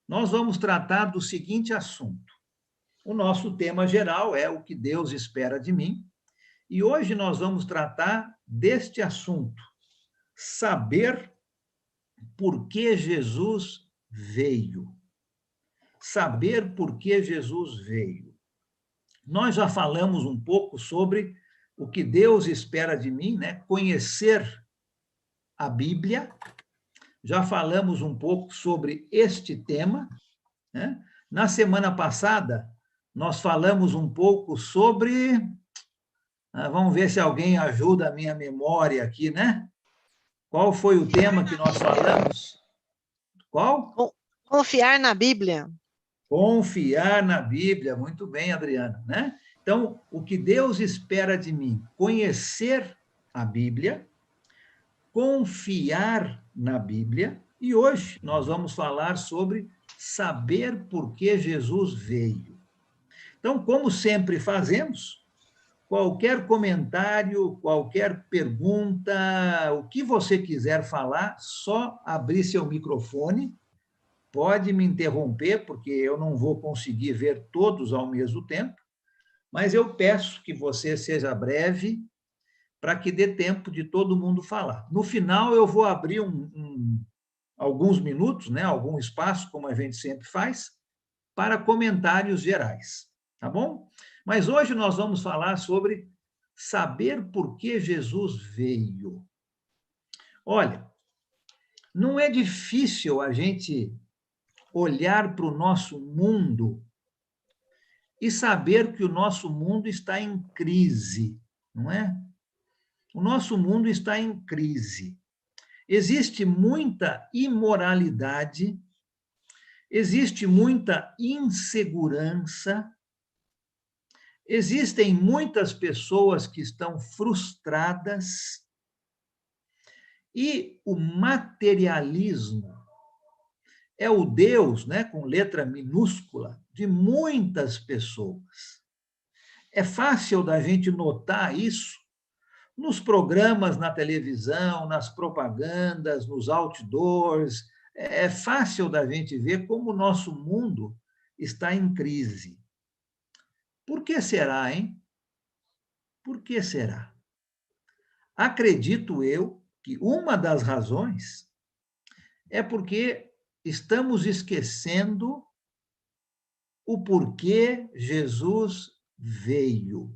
nós vamos tratar do seguinte assunto. O nosso tema geral é o que Deus espera de mim, e hoje nós vamos tratar deste assunto, saber por que Jesus veio. Saber por que Jesus veio. Nós já falamos um pouco sobre o que Deus espera de mim, né? Conhecer a Bíblia. Já falamos um pouco sobre este tema, né? Na semana passada, nós falamos um pouco sobre... vamos ver se alguém ajuda a minha memória aqui, né? Qual foi o tema que nós falamos? Qual? Confiar na Bíblia. Confiar na Bíblia. Muito bem, Adriana, né? Então, o que Deus espera de mim? Conhecer a Bíblia, confiar na Bíblia, e hoje nós vamos falar sobre saber por que Jesus veio. Então, como sempre fazemos, qualquer comentário, qualquer pergunta, o que você quiser falar, só abrir seu microfone, pode me interromper, porque eu não vou conseguir ver todos ao mesmo tempo, mas eu peço que você seja breve, para que dê tempo de todo mundo falar. No final, eu vou abrir alguns minutos, né, algum espaço, como a gente sempre faz, para comentários gerais, tá bom? Mas hoje nós vamos falar sobre saber por que Jesus veio. Olha, não é difícil a gente olhar para o nosso mundo e saber que o nosso mundo está em crise, não é? O nosso mundo está em crise. Existe muita imoralidade, existe muita insegurança, existem muitas pessoas que estão frustradas e o materialismo é o Deus, né, com letra minúscula, de muitas pessoas. É fácil da gente notar isso nos programas na televisão, nas propagandas, nos outdoors. É fácil da gente ver como o nosso mundo está em crise. Por que será, hein? Por que será? Acredito eu que uma das razões é porque estamos esquecendo o porquê Jesus veio.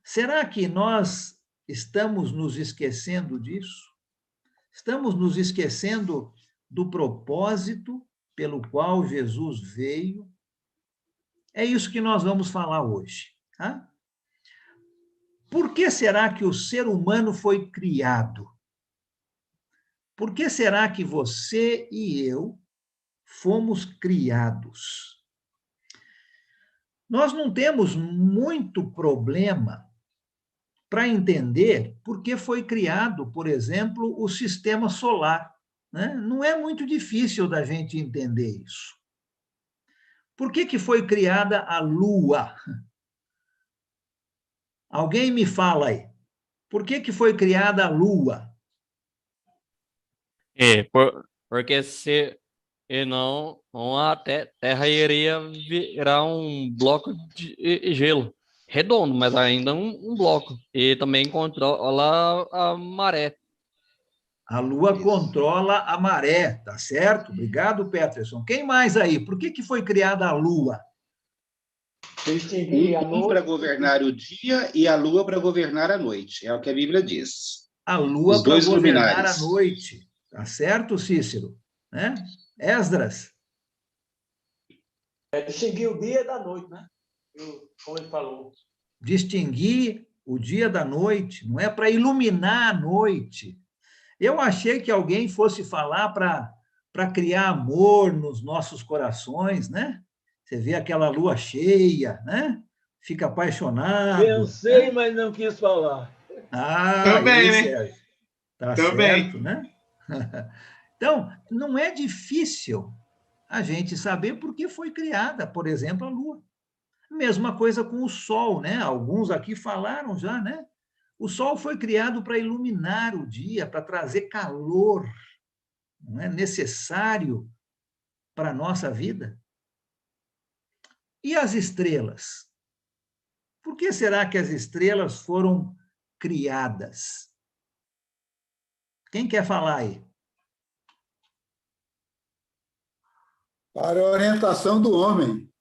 Será que nós estamos nos esquecendo disso? Estamos nos esquecendo do propósito pelo qual Jesus veio? É isso que nós vamos falar hoje. Tá? Por que será que o ser humano foi criado? Por que será que você e eu fomos criados? Nós não temos muito problema para entender por que foi criado, por exemplo, o sistema solar, né? Não é muito difícil da gente entender isso. Por que foi criada a Lua? Alguém me fala aí. Por que foi criada a Lua? Porque se não, a Terra iria virar um bloco de gelo. Redondo, mas ainda um bloco. E também controla a maré. A Lua controla a maré, tá certo? Obrigado, Peterson. Quem mais aí? Por que foi criada a Lua? Um para governar o dia e a Lua para governar a noite. É o que a Bíblia diz. A Lua para governar a noite. Tá certo, Cícero? Né? Esdras? Distinguir o dia da noite, né? Como ele falou. Distinguir o dia da noite, não é para iluminar a noite. Eu achei que alguém fosse falar para criar amor nos nossos corações, né? Você vê aquela lua cheia, né? Fica apaixonado. Pensei, né? mas não quis falar. Também, né? Sérgio? Tá Também. certo, né? Então, não é difícil a gente saber por que foi criada, por exemplo, a Lua. Mesma coisa com o Sol, né? Alguns aqui falaram já, né? O Sol foi criado para iluminar o dia, para trazer calor, não é necessário para a nossa vida? E as estrelas? Por que será que as estrelas foram criadas? Quem quer falar aí? Para a orientação do homem.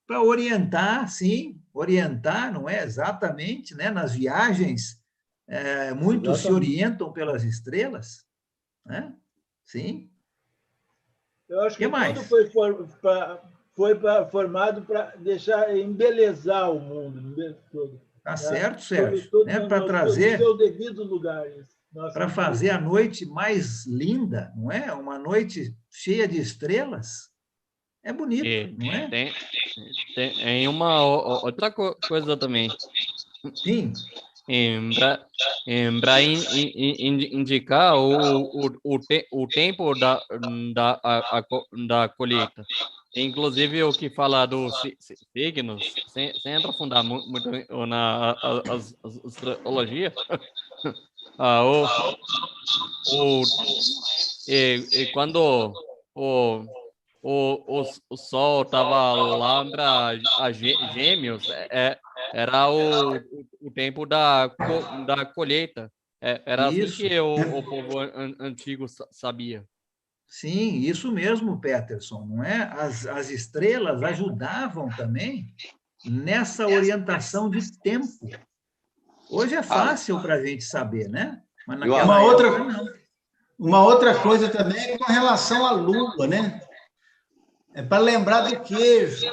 Para orientar, sim, orientar, não é exatamente, né? Nas viagens, muitos se orientam pelas estrelas, né? Sim. Eu acho que Que mais? tudo foi formado para deixar embelezar o mundo todo. Tá Né? certo, Sérgio. Né? Para No trazer, seu devido lugar. para fazer a noite mais linda, não é? Uma noite cheia de estrelas. É bonito, E não é? tem uma outra coisa também. Sim. Para indicar o tempo da colheita. Inclusive, o que fala dos signos, sem aprofundar muito na astrologia, e quando o, o Sol estava lá para Gêmeos, era o tempo da colheita. Era assim Isso. que o povo antigo sabia. Sim, isso mesmo, Peterson, não é? As estrelas ajudavam também nessa orientação de tempo. Hoje é fácil para a gente saber, né? Mas naquela época, não. Uma outra coisa também é com relação à lua, né? É para lembrar do queijo.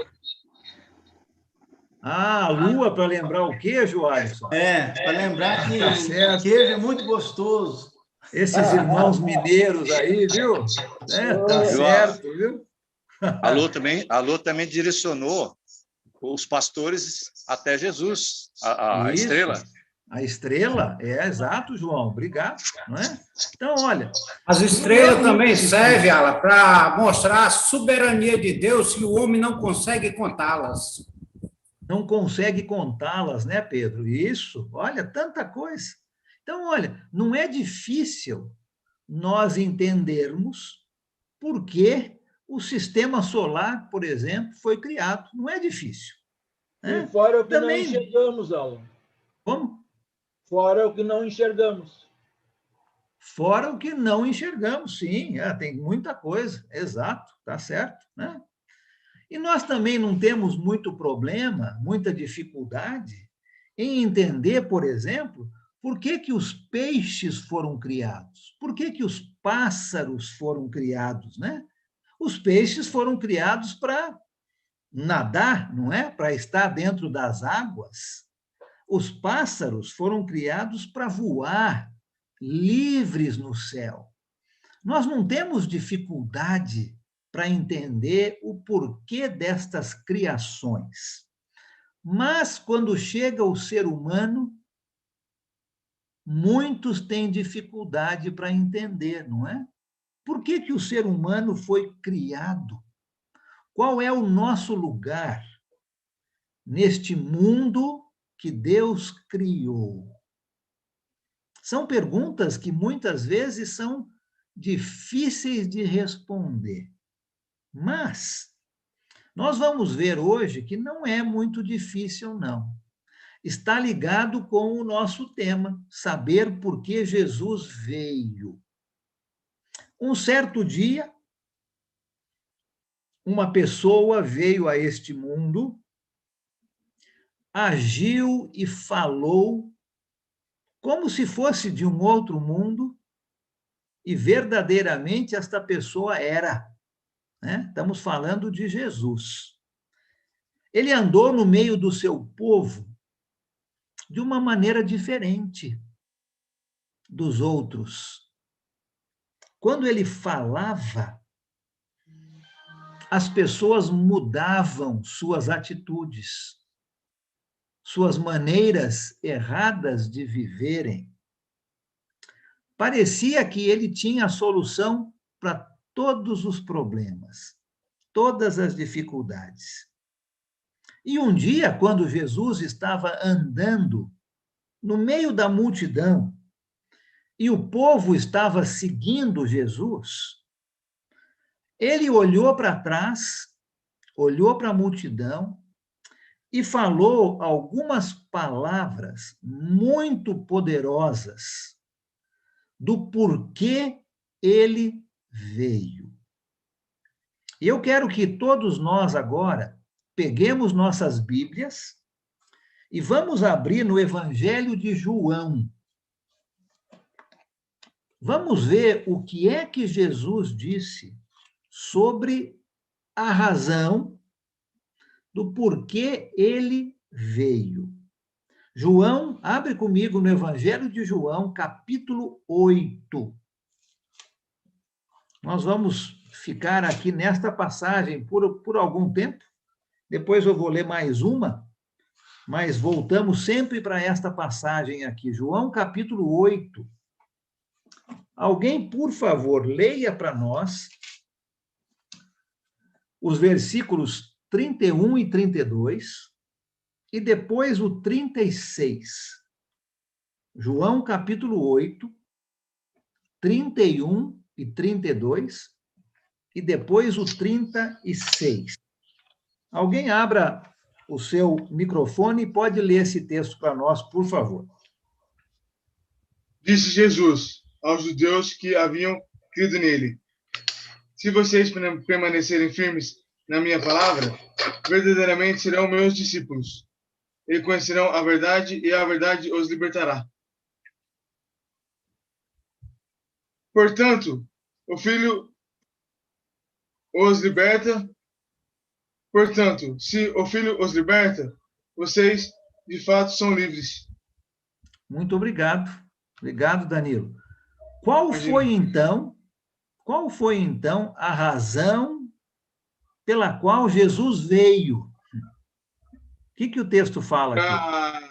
Ah, a lua para lembrar o queijo, Alisson? Para lembrar que Tá o certo. queijo é muito gostoso. Esses irmãos mineiros aí, viu? Tá certo, viu? A Lua também direcionou os pastores até Jesus, a Isso. estrela. A estrela, exato, João, obrigado, não é? Então, olha... As estrelas também servem, Ala, para mostrar a soberania de Deus e o homem não consegue contá-las. Não consegue contá-las, né, Pedro? Isso, olha, tanta coisa. Então, olha, não é difícil nós entendermos por que o sistema solar, por exemplo, foi criado. Não é difícil. Né? E fora o que também... não enxergamos, Alan. Como? Fora o que não enxergamos. Fora o que não enxergamos, sim, tem muita coisa, exato, tá certo, né? E nós também não temos muito problema, muita dificuldade em entender, por exemplo, por que que os peixes foram criados, por que que os pássaros foram criados, né? Os peixes foram criados para nadar, não é? Para estar dentro das águas. Os pássaros foram criados para voar, livres no céu. Nós não temos dificuldade para entender o porquê destas criações. Mas, quando chega o ser humano, muitos têm dificuldade para entender, não é? Por que que o ser humano foi criado? Qual é o nosso lugar neste mundo que Deus criou? São perguntas que muitas vezes são difíceis de responder. Mas nós vamos ver hoje que não é muito difícil, não. Está ligado com o nosso tema, saber por que Jesus veio. Um certo dia, uma pessoa veio a este mundo, agiu e falou como se fosse de um outro mundo, e verdadeiramente esta pessoa era, né? Estamos falando de Jesus. Ele andou no meio do seu povo de uma maneira diferente dos outros. Quando ele falava, as pessoas mudavam suas atitudes, suas maneiras erradas de viverem. Parecia que ele tinha a solução para todos os problemas, todas as dificuldades. E um dia, quando Jesus estava andando no meio da multidão e o povo estava seguindo Jesus, Ele olhou para trás, olhou para a multidão e falou algumas palavras muito poderosas do porquê ele veio. E eu quero que todos nós agora peguemos nossas Bíblias e vamos abrir no Evangelho de João. Vamos ver o que é que Jesus disse sobre a razão do porquê ele veio. João, abre comigo no Evangelho de João, capítulo 8. Nós vamos ficar aqui nesta passagem por algum tempo. Depois eu vou ler mais uma, mas voltamos sempre para esta passagem aqui. João, capítulo 8. Alguém, por favor, leia para nós os versículos 31 e 32 e depois o 36. João, capítulo 8, 31 e 32 e depois o 36. Alguém abra o seu microfone e pode ler esse texto para nós, por favor. Disse Jesus aos judeus que haviam crido nele: se vocês permanecerem firmes na minha palavra, verdadeiramente serão meus discípulos. E conhecerão a verdade, e a verdade os libertará. Portanto, o Filho os liberta. Portanto, se o Filho os liberta, vocês, de fato, são livres. Muito obrigado. Obrigado, Danilo. Qual foi, então, a razão pela qual Jesus veio? O que o texto fala aqui?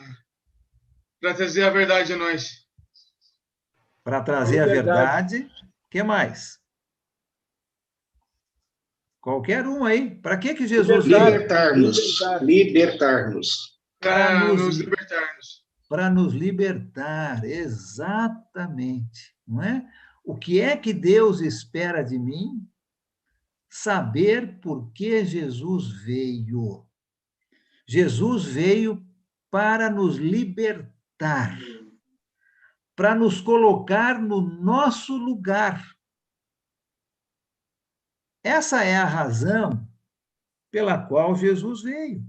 Para trazer a verdade a nós. Para trazer a verdade. O que mais? Qualquer um aí. Para que Jesus veio? Libertar-nos. Para nos libertarmos. Para nos libertar, exatamente. Não é? O que é que Deus espera de mim? Saber por que Jesus veio. Jesus veio para nos libertar, para nos colocar no nosso lugar. Essa é a razão pela qual Jesus veio.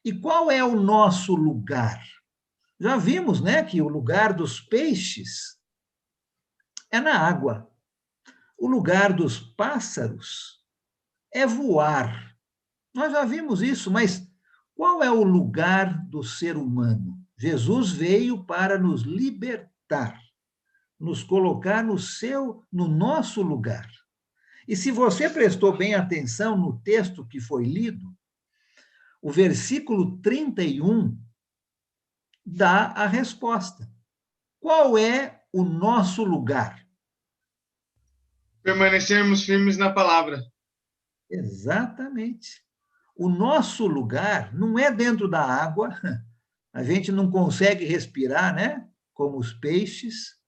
E qual é o nosso lugar? Já vimos, né, que o lugar dos peixes é na água. O lugar dos pássaros é voar. Nós já vimos isso, mas qual é o lugar do ser humano? Jesus veio para nos libertar, nos colocar no nosso lugar. E se você prestou bem atenção no texto que foi lido, o versículo 31 dá a resposta. Qual é o nosso lugar? Permanecermos firmes na palavra. Exatamente. O nosso lugar não é dentro da água, a gente não consegue respirar, né? Como os peixes.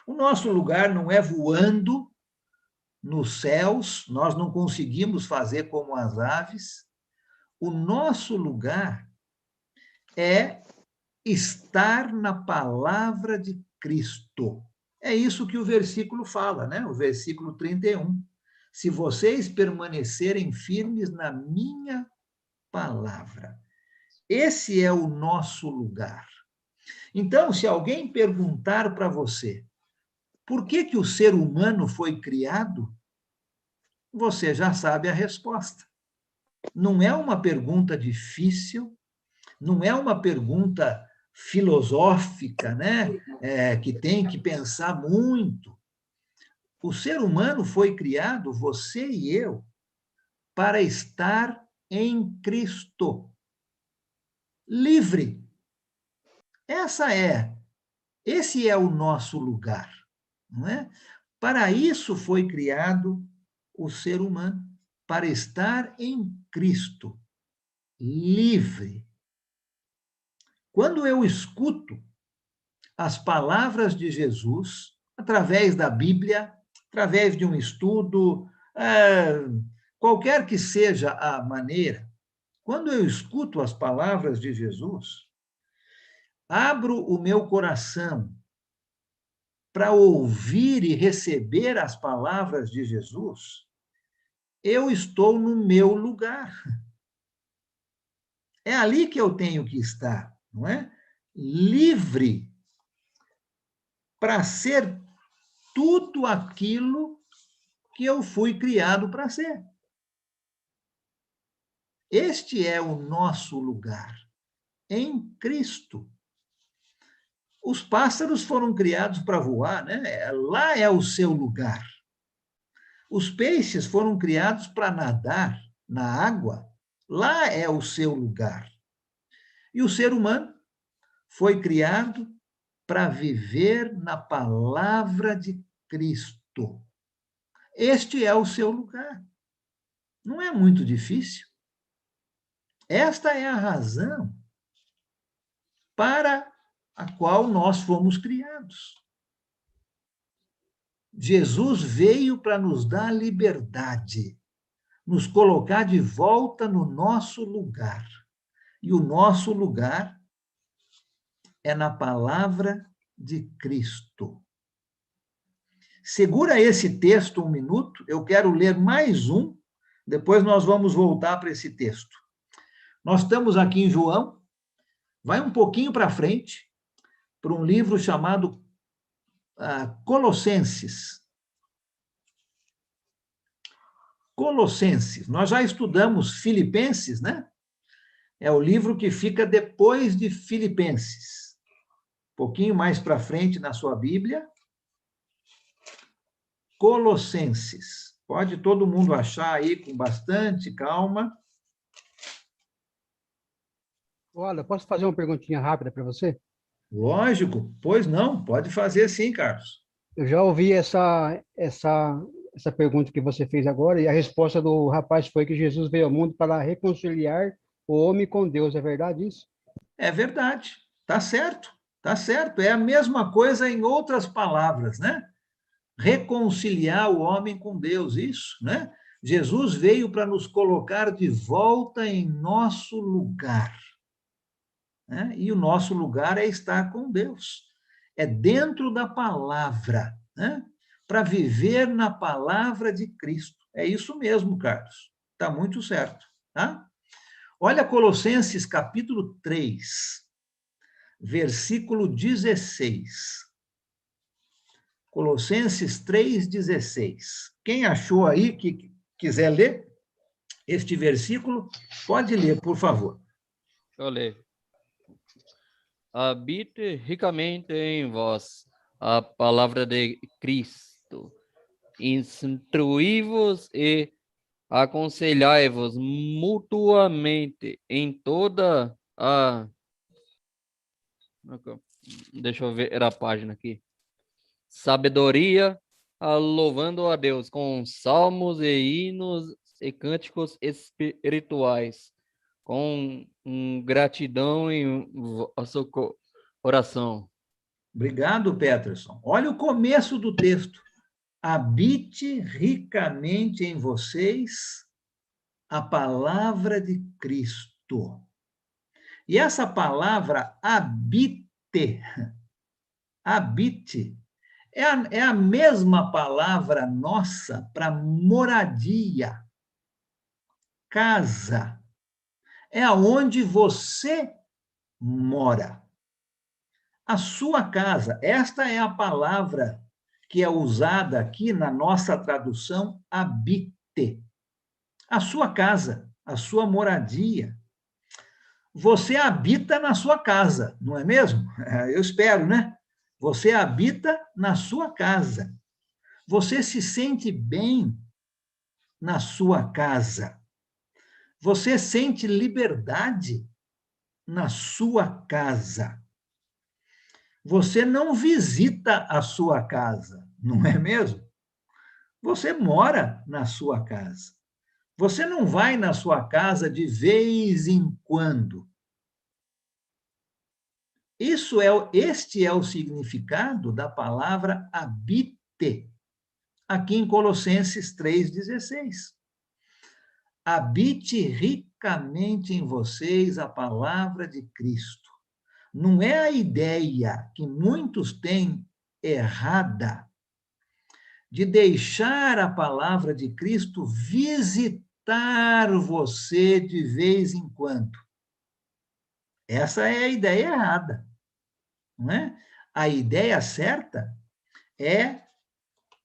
O nosso lugar não é voando nos céus, nós não conseguimos fazer como as aves. O nosso lugar é estar na palavra de Cristo. É isso que o versículo fala, né? O versículo 31. Se vocês permanecerem firmes na minha palavra. Esse é o nosso lugar. Então, se alguém perguntar para você por que o ser humano foi criado, você já sabe a resposta. Não é uma pergunta difícil, não é uma pergunta filosófica, né? Que tem que pensar muito. O ser humano foi criado, você e eu, para estar em Cristo. Livre. Esse é o nosso lugar, não é? Para isso foi criado o ser humano, para estar em Cristo, livre. Quando eu escuto as palavras de Jesus, através da Bíblia, através de um estudo, Qualquer que seja a maneira, quando eu escuto as palavras de Jesus, abro o meu coração para ouvir e receber as palavras de Jesus, eu estou no meu lugar. É ali que eu tenho que estar, não é? Livre para ser tudo aquilo que eu fui criado para ser. Este é o nosso lugar, em Cristo. Os pássaros foram criados para voar, né? Lá é o seu lugar. Os peixes foram criados para nadar na água, lá é o seu lugar. E o ser humano foi criado para viver na palavra de Cristo. Este é o seu lugar. Não é muito difícil. Esta é a razão para a qual nós fomos criados. Jesus veio para nos dar liberdade, nos colocar de volta no nosso lugar. E o nosso lugar é na palavra de Cristo. Segura esse texto um minuto, eu quero ler mais um, depois nós vamos voltar para esse texto. Nós estamos aqui em João, vai um pouquinho para frente, para um livro chamado Colossenses. Colossenses. Nós já estudamos Filipenses, né? É o livro que fica depois de Filipenses. Um pouquinho mais para frente na sua Bíblia. Colossenses. Pode todo mundo achar aí com bastante calma. Olha, posso fazer uma perguntinha rápida para você? Lógico, pois não, pode fazer sim, Carlos. Eu já ouvi essa pergunta que você fez agora, e a resposta do rapaz foi que Jesus veio ao mundo para reconciliar o homem com Deus. É verdade isso? É verdade, tá certo, tá certo. É a mesma coisa em outras palavras, né? Reconciliar o homem com Deus, isso, né? Jesus veio para nos colocar de volta em nosso lugar. Né? E o nosso lugar é estar com Deus. É dentro da palavra, né? Para viver na palavra de Cristo. É isso mesmo, Carlos. Está muito certo. Tá? Olha Colossenses capítulo 3, versículo 16. Colossenses 3,16. Quem achou aí que quiser ler este versículo, pode ler, por favor. Deixa eu ler. Habite ricamente em vós a palavra de Cristo. Instruí-vos e aconselhai-vos mutuamente em toda a... Deixa eu ver a página aqui. Sabedoria, louvando a Deus com salmos e hinos e cânticos espirituais, com gratidão em vosso coração. Obrigado, Peterson. Olha o começo do texto. Habite ricamente em vocês a palavra de Cristo. E essa palavra habite, é a mesma palavra nossa para moradia, casa. É aonde você mora. A sua casa, esta é a palavra que é usada aqui na nossa tradução, habite. A sua casa, a sua moradia. Você habita na sua casa, não é mesmo? Eu espero, né? Você habita na sua casa. Você se sente bem na sua casa. Você sente liberdade na sua casa. Você não visita a sua casa, não é mesmo? Você mora na sua casa. Você não vai na sua casa de vez em quando. Este é o significado da palavra habite. aqui em Colossenses 3,16. Habite ricamente em vocês a palavra de Cristo. Não é a ideia que muitos têm errada de deixar a palavra de Cristo visitar você de vez em quando. Essa é a ideia errada, não é? A ideia certa é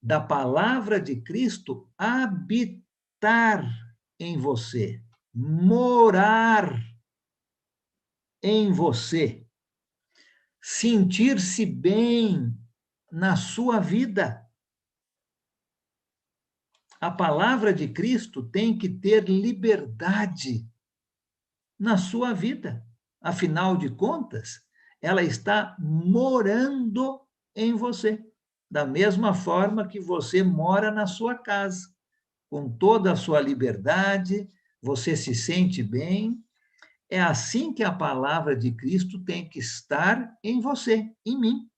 da palavra de Cristo habitar em você, morar em você, sentir-se bem na sua vida. A palavra de Cristo tem que ter liberdade na sua vida. Afinal de contas, ela está morando em você, da mesma forma que você mora na sua casa, com toda a sua liberdade, você se sente bem. É assim que a palavra de Cristo tem que estar em você, em mim.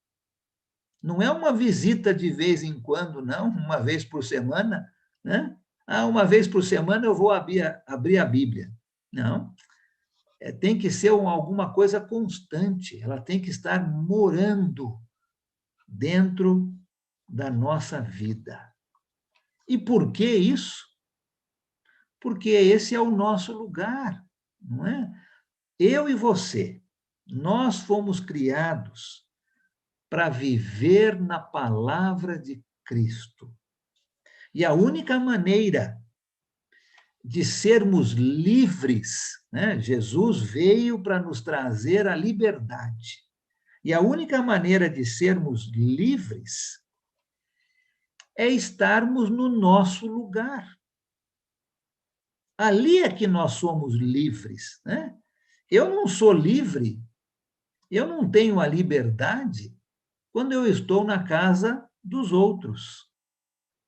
Não é uma visita de vez em quando, não, uma vez por semana, né? Uma vez por semana eu vou abrir a Bíblia. Não. Tem que ser alguma coisa constante, ela tem que estar morando dentro da nossa vida. E por que isso? Porque esse é o nosso lugar, não é? Eu e você, nós fomos criados para viver na palavra de Cristo. E a única maneira de sermos livres, né? Jesus veio para nos trazer a liberdade. E a única maneira de sermos livres é estarmos no nosso lugar. Ali é que nós somos livres, né? Eu não sou livre, eu não tenho a liberdade quando eu estou na casa dos outros,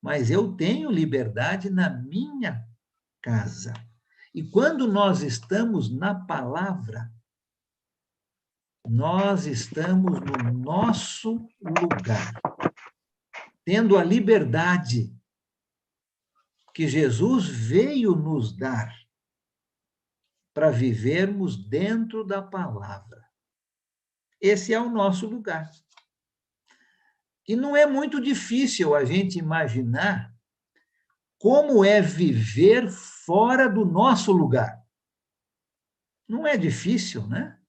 mas eu tenho liberdade na minha casa. E quando nós estamos na palavra, nós estamos no nosso lugar, tendo a liberdade que Jesus veio nos dar para vivermos dentro da palavra. Esse é o nosso lugar. E não é muito difícil a gente imaginar como é viver fora do nosso lugar. Não é difícil, né?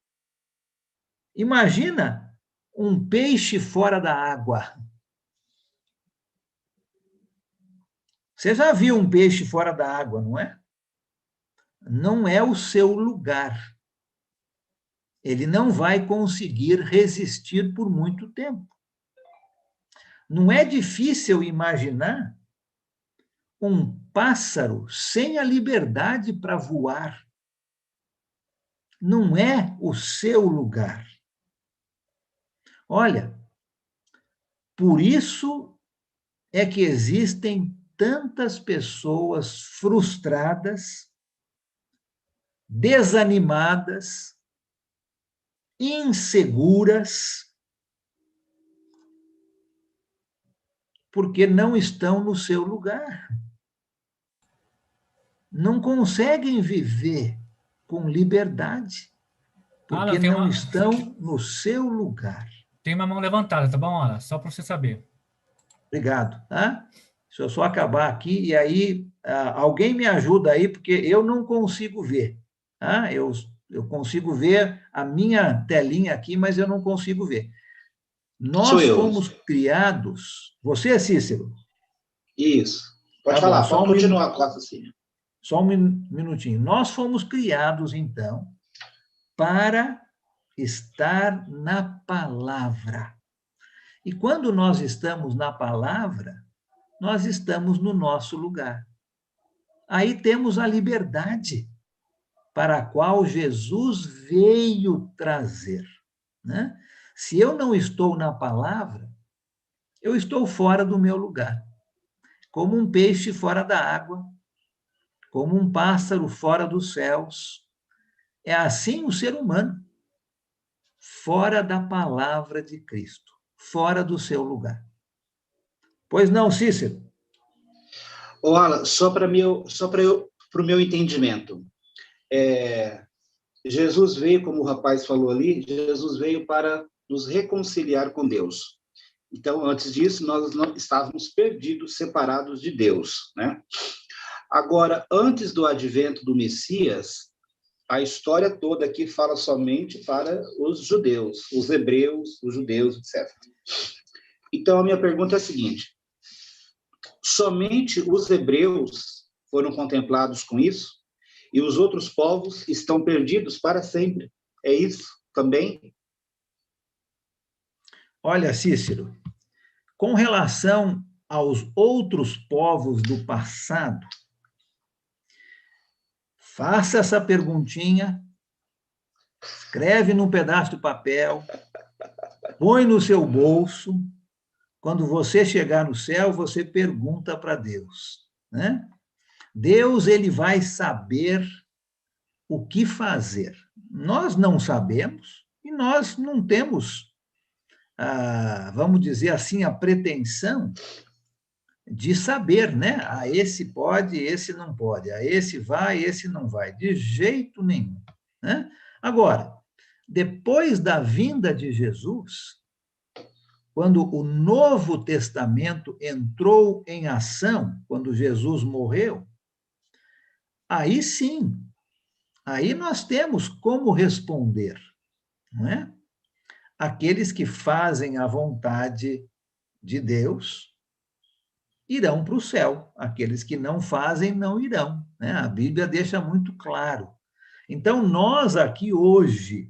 Imagina um peixe fora da água. Você já viu um peixe fora da água, não é? Não é o seu lugar. Ele não vai conseguir resistir por muito tempo. Não é difícil imaginar um pássaro sem a liberdade para voar. Não é o seu lugar. Olha, por isso é que existem tantas pessoas frustradas, desanimadas, inseguras, porque não estão no seu lugar. Não conseguem viver com liberdade, porque não estão no seu lugar. Tem uma mão levantada, tá bom, Alan? Só para você saber. Obrigado, tá? Deixa eu só acabar aqui, e aí alguém me ajuda aí, porque eu não consigo ver. Tá? Eu consigo ver a minha telinha aqui, mas eu não consigo ver. Nós fomos criados... Você, Cícero? Isso. Pode falar, pode continuar com o raciocínio. Só um minutinho. Nós fomos criados, então, para estar na palavra. E quando nós estamos na palavra, nós estamos no nosso lugar. Aí temos a liberdade para a qual Jesus veio trazer, né? Se eu não estou na palavra, eu estou fora do meu lugar, como um peixe fora da água, como um pássaro fora dos céus. É assim o ser humano, fora da palavra de Cristo, fora do seu lugar. Pois não, Cícero? Alan, só para o meu entendimento. Jesus veio, como o rapaz falou ali, Jesus veio para nos reconciliar com Deus. Então, antes disso, nós não estávamos perdidos, separados de Deus, né? Agora, antes do advento do Messias, a história toda aqui fala somente para os judeus, os hebreus, os judeus, etc. Então, a minha pergunta é a seguinte: somente os hebreus foram contemplados com isso? E os outros povos estão perdidos para sempre? É isso também? Olha, Cícero, com relação aos outros povos do passado, faça essa perguntinha, escreve num pedaço de papel, põe no seu bolso. Quando você chegar no céu, você pergunta para Deus, né? Deus, ele vai saber o que fazer. Nós não sabemos e nós não temos, vamos dizer assim, a pretensão de saber, né? Esse pode, esse não pode. Esse vai, esse não vai. De jeito nenhum, né? Agora, depois da vinda de Jesus, quando o Novo Testamento entrou em ação, quando Jesus morreu, aí sim, aí nós temos como responder, não é? Aqueles que fazem a vontade de Deus irão para o céu, aqueles que não fazem não irão, né? A Bíblia deixa muito claro. Então, nós aqui hoje,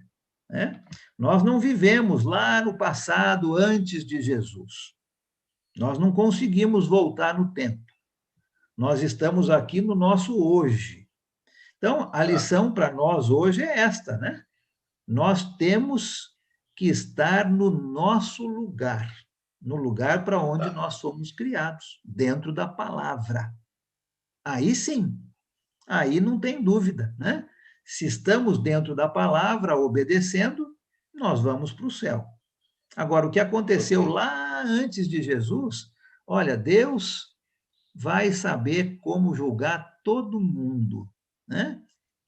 né, nós não vivemos lá no passado, antes de Jesus. Nós não conseguimos voltar no tempo. Nós estamos aqui no nosso hoje. Então, a lição para nós hoje é esta, né? Nós temos que estar no nosso lugar, no lugar para onde nós somos criados, dentro da palavra. Aí sim, aí não tem dúvida, né? Se estamos dentro da palavra, obedecendo, nós vamos para o céu. Agora, o que aconteceu lá antes de Jesus, olha, Deus vai saber como julgar todo mundo, né?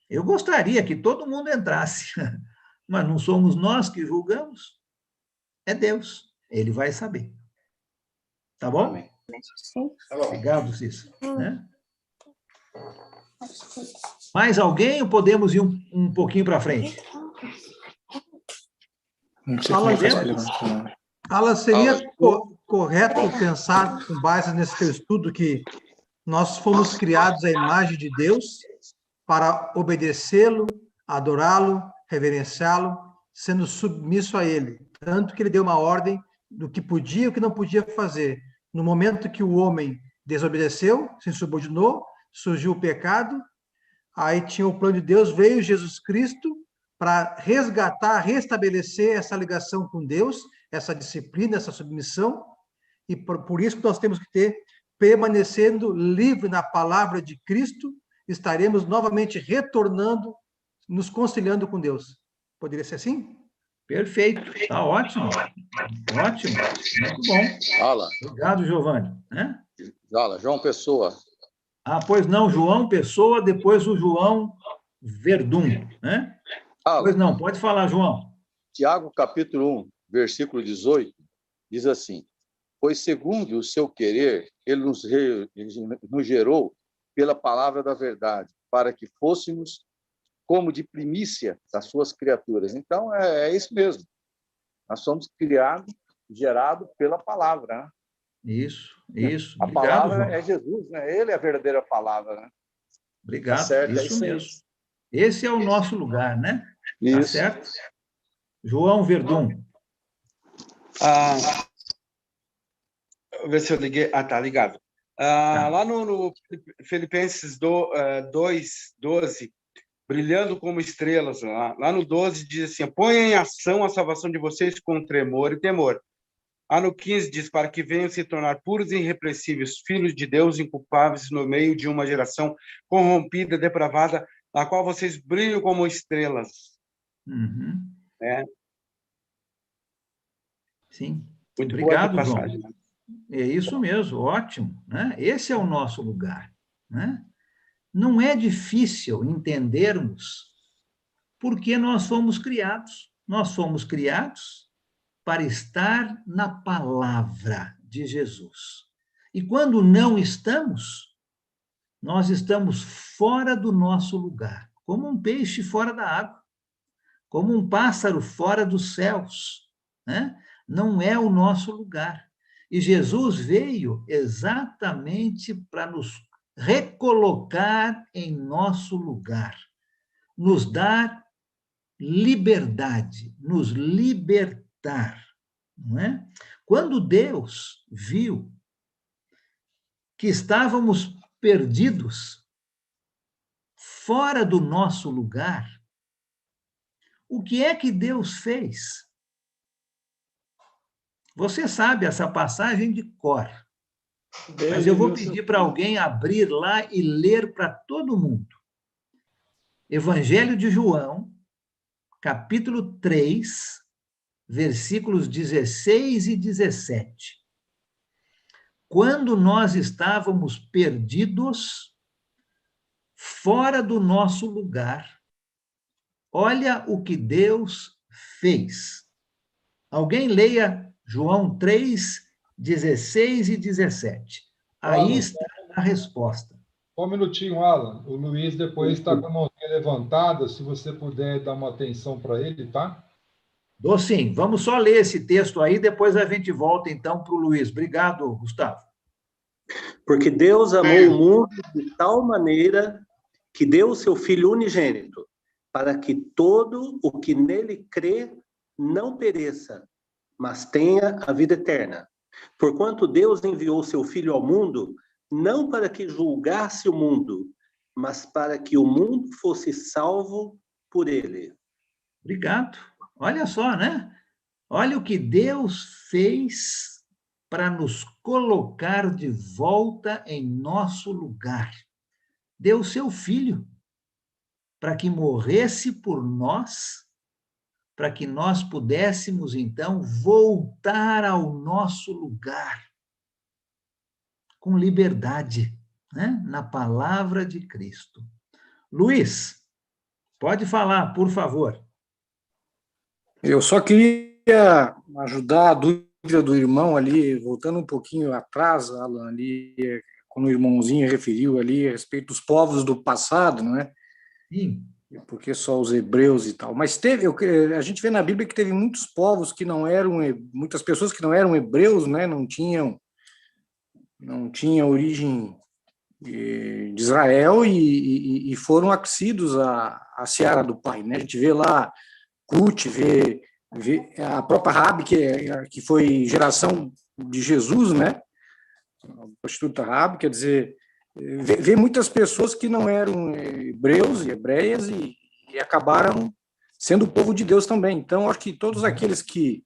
Eu gostaria que todo mundo entrasse, mas não somos nós que julgamos, é Deus. Ele vai saber. Tá bom? Tá bom. Obrigado, Cícero. Né? Mais alguém ou podemos ir um pouquinho para frente? Alan, seria correto pensar, com base nesse teu estudo, que nós fomos criados à imagem de Deus para obedecê-lo, adorá-lo, reverenciá-lo, sendo submisso a ele. Tanto que ele deu uma ordem do que podia e o que não podia fazer. No momento que o homem desobedeceu, se subordinou, surgiu o pecado, aí tinha o plano de Deus, veio Jesus Cristo para resgatar, restabelecer essa ligação com Deus, essa disciplina, essa submissão, e por isso que nós temos que ter, permanecendo livre na palavra de Cristo, estaremos novamente retornando, nos conciliando com Deus. Poderia ser assim? Perfeito, está ótimo. Ótimo, muito bom. Fala. Obrigado, Giovanni. Né? Fala, João Pessoa. Pois não, João Pessoa, depois o João Verdun, né? Fala. Pois não, pode falar, João. Tiago, capítulo 1, versículo 18, diz assim: pois segundo o seu querer, ele nos gerou pela palavra da verdade, para que fôssemos como de primícia das suas criaturas. Então, é isso mesmo. Nós somos criados, gerados pela palavra, né? Isso. A Obrigado, palavra João. é Jesus, né? Ele é a verdadeira palavra, né? Obrigado, Tá certo, isso mesmo. Esse é o nosso lugar, né? Tá Isso. certo? João Verdun. Ver se eu liguei. Tá ligado. Lá no Filipenses 2:12, brilhando como estrelas, lá no 12 diz assim: ponha em ação a salvação de vocês com tremor e temor. Lá no 15 diz: para que venham se tornar puros e irrepreensíveis, filhos de Deus, inculpáveis no meio de uma geração corrompida, depravada, na qual vocês brilham como estrelas. Uhum. Né? Sim. Muito Obrigado, boa João. passagem, né? É isso mesmo, ótimo, né? Esse é o nosso lugar, né? Não é difícil entendermos por que nós fomos criados. Nós fomos criados para estar na palavra de Jesus. E quando não estamos, nós estamos fora do nosso lugar, como um peixe fora da água, como um pássaro fora dos céus, né? Não é o nosso lugar. E Jesus veio exatamente para nos recolocar em nosso lugar, nos dar liberdade, nos libertar, não é? Quando Deus viu que estávamos perdidos, fora do nosso lugar, o que é que Deus fez? Você sabe essa passagem de cor, mas eu vou pedir para alguém abrir lá e ler para todo mundo. Evangelho de João, capítulo 3, versículos 16 e 17. Quando nós estávamos perdidos, fora do nosso lugar, olha o que Deus fez. Alguém leia João 3, 16 e 17. Aí está a resposta. Só um minutinho, Alan. O Luiz depois está com a mãozinha levantada, se você puder dar uma atenção para ele, tá? Dou sim. Vamos só ler esse texto aí, depois a gente volta, então, para o Luiz. Obrigado, Gustavo. Porque Deus amou o mundo de tal maneira que deu o seu Filho unigênito, para que todo o que nele crê não pereça, mas tenha a vida eterna. Porquanto Deus enviou seu Filho ao mundo, não para que julgasse o mundo, mas para que o mundo fosse salvo por ele. Obrigado. Olha só, né? Olha o que Deus fez para nos colocar de volta em nosso lugar. Deu seu Filho para que morresse por nós, para que nós pudéssemos, então, voltar ao nosso lugar com liberdade, né? Na palavra de Cristo. Luiz, pode falar, por favor. Eu só queria ajudar a dúvida do irmão ali, voltando um pouquinho atrás, Alan, ali, quando o irmãozinho referiu ali a respeito dos povos do passado, não é? Sim. Porque só os hebreus e tal. Mas a gente vê na Bíblia que teve muitos povos que não eram, muitas pessoas que não eram hebreus, né? Não tinham origem de Israel e foram aquecidos à seara do Pai, né? A gente vê lá Cut, vê a própria Rabi, que foi geração de Jesus, né? A prostituta Rabi, quer dizer, vê muitas pessoas que não eram hebreus e hebreias e acabaram sendo o povo de Deus também. Então, acho que todos aqueles que,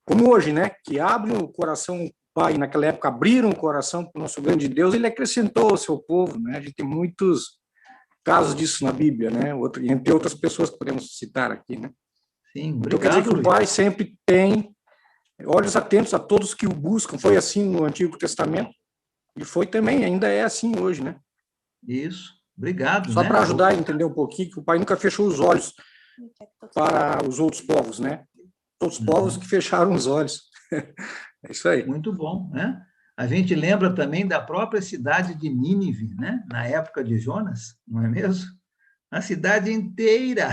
como hoje, né, que abrem o coração, o Pai, naquela época, abriram o coração para o nosso grande Deus, ele acrescentou ao seu povo, né? A gente tem muitos casos disso na Bíblia, né? Entre outras pessoas que podemos citar aqui, né? Sim, então, quer dizer que o Pai sempre tem olhos atentos a todos que o buscam. Foi assim no Antigo Testamento e foi também, ainda é assim hoje, né? Isso, obrigado. Só para ajudar a entender um pouquinho que o Pai nunca fechou os olhos para os outros povos, né? Todos os povos que fecharam os olhos. É isso aí. Muito bom, né? A gente lembra também da própria cidade de Nínive, né? Na época de Jonas, não é mesmo? A cidade inteira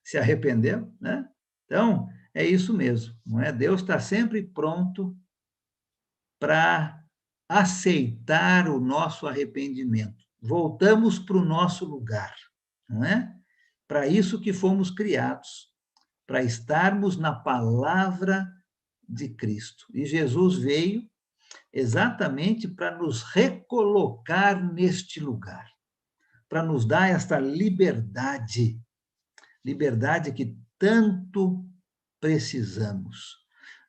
se arrependeu, né? Então, é isso mesmo, não é? Deus está sempre pronto para aceitar o nosso arrependimento. Voltamos para o nosso lugar, não é? Para isso que fomos criados, para estarmos na palavra de Cristo. E Jesus veio exatamente para nos recolocar neste lugar, para nos dar esta liberdade, liberdade que tanto precisamos.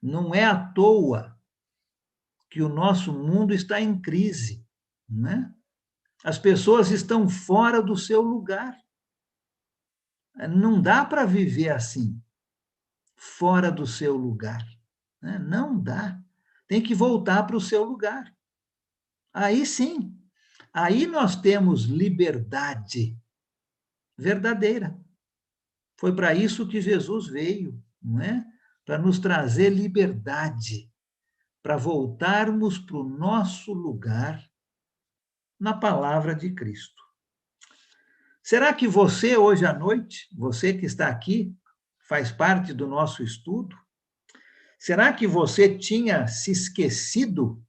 Não é à toa que o nosso mundo está em crise, né? As pessoas estão fora do seu lugar. Não dá para viver assim, fora do seu lugar, né? Não dá. tem que voltar para o seu lugar. Aí sim, aí nós temos liberdade verdadeira. Foi para isso que Jesus veio, não é? Para nos trazer liberdade, para voltarmos para o nosso lugar na palavra de Cristo. Será que você, hoje à noite, você que está aqui, faz parte do nosso estudo, será que você tinha se esquecido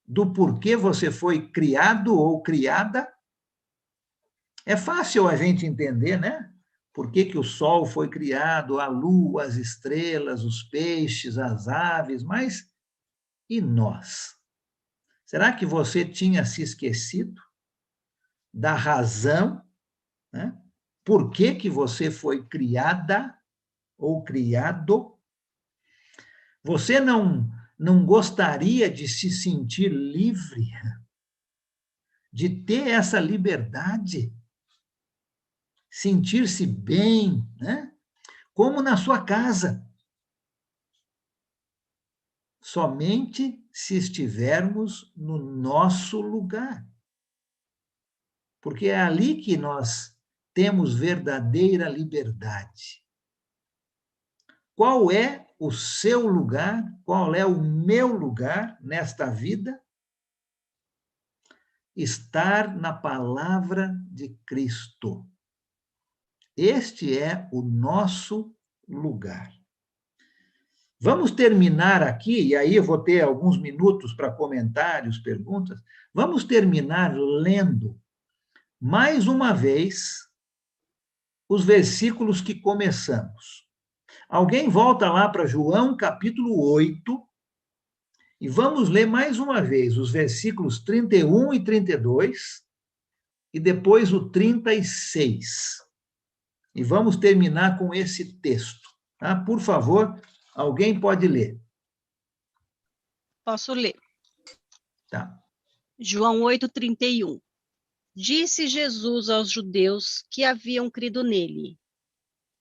do porquê você foi criado ou criada? É fácil a gente entender, né? Por que o sol foi criado, a lua, as estrelas, os peixes, as aves, mas e nós? Será que você tinha se esquecido da razão, né? Por que você foi criada ou criado? Você não gostaria de se sentir livre, de ter essa liberdade, sentir-se bem, né? Como na sua casa. Somente se estivermos no nosso lugar. Porque é ali que nós temos verdadeira liberdade. Qual é o seu lugar? Qual é o meu lugar nesta vida? Estar na palavra de Cristo. Este é o nosso lugar. Vamos terminar aqui, e aí eu vou ter alguns minutos para comentários, perguntas. Vamos terminar lendo, mais uma vez, os versículos que começamos. Alguém volta lá para João, capítulo 8, e vamos ler mais uma vez os versículos 31 e 32, e depois o 36. E vamos terminar com esse texto. Tá? Por favor, alguém pode ler. Posso ler. Tá. João 8:31. Disse Jesus aos judeus que haviam crido nele: